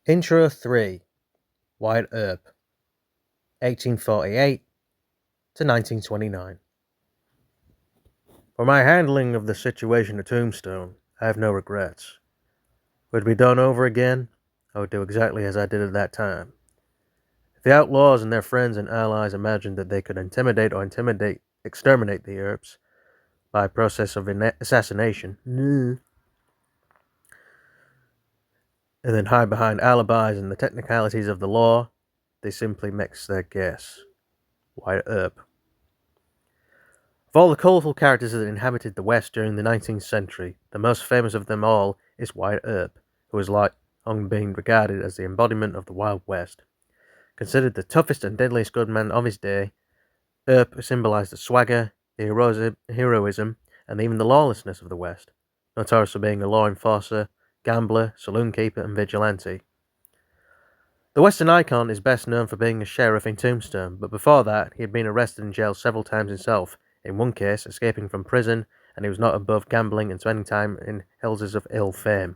Intro 3. Wyatt Earp, 1848 to 1929. For my handling of the situation at Tombstone, I have no regrets. Would it be done over again? I would do exactly as I did at that time. If the outlaws and their friends and allies imagined that they could exterminate the Earps by a process of assassination, and then hide behind alibis and the technicalities of the law, they simply mix their guess. Wyatt Earp. Of all the colourful characters that inhabited the West during the 19th century, the most famous of them all is Wyatt Earp, who has long been regarded as the embodiment of the Wild West. Considered the toughest and deadliest gunman of his day, Earp symbolised the swagger, the heroism, and even the lawlessness of the West, notorious for being a law enforcer, gambler, saloon keeper, and vigilante. The Western icon is best known for being a sheriff in Tombstone, but before that, he had been arrested and jailed several times himself, in one case escaping from prison, and he was not above gambling and spending time in houses of ill fame.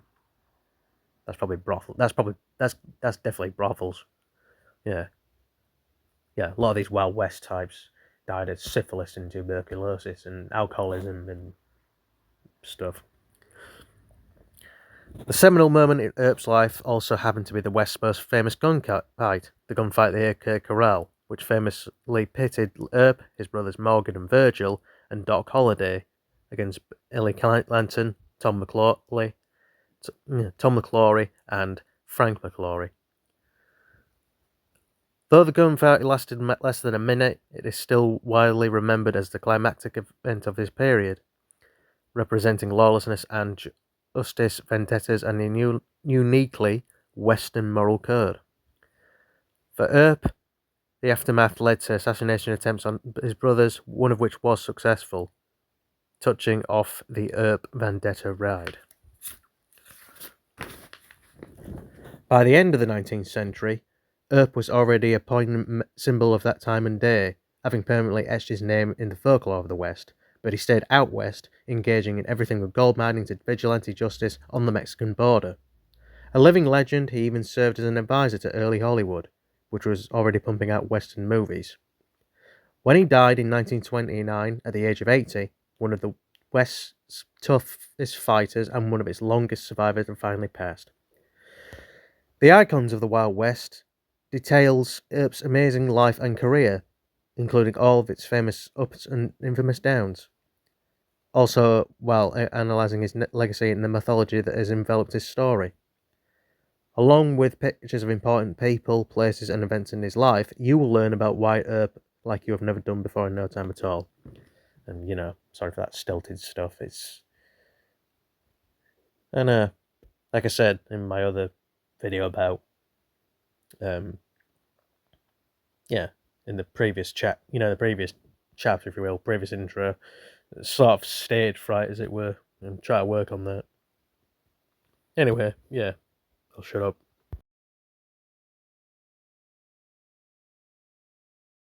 That's probably brothel. That's definitely brothels. Yeah. A lot of these Wild West types died of syphilis and tuberculosis and alcoholism and stuff. The seminal moment in Earp's life also happened to be the West's most famous gunfight, the gunfight at the Corral, which famously pitted Earp, his brothers Morgan and Virgil, and Doc Holliday against Billy Clanton, Tom McClory, and Frank McClory. Though the gunfight lasted less than a minute, it is still widely remembered as the climactic event of this period, representing lawlessness and justice, vendettas, and a uniquely Western moral code. For Earp, the aftermath led to assassination attempts on his brothers, one of which was successful, touching off the Earp vendetta ride. By the end of the 19th century, Earp was already a poignant symbol of that time and day, having permanently etched his name in the folklore of the West, but he stayed out west, engaging in everything from gold mining to vigilante justice on the Mexican border. A living legend, he even served as an advisor to early Hollywood, which was already pumping out Western movies. When he died in 1929 at the age of 80, one of the West's toughest fighters and one of its longest survivors had finally passed. The Icons of the Wild West details Earp's amazing life and career, including all of its famous ups and infamous downs. Also, while analysing his legacy and the mythology that has enveloped his story. Along with pictures of important people, places, and events in his life, you will learn about Wyatt Earp like you have never done before in no time at all. And, sorry for that stilted stuff. Like I said in my other video about, in the previous the previous chapter, if you will, previous intro, sort of stage fright, as it were, and try to work on that. Anyway, I'll shut up.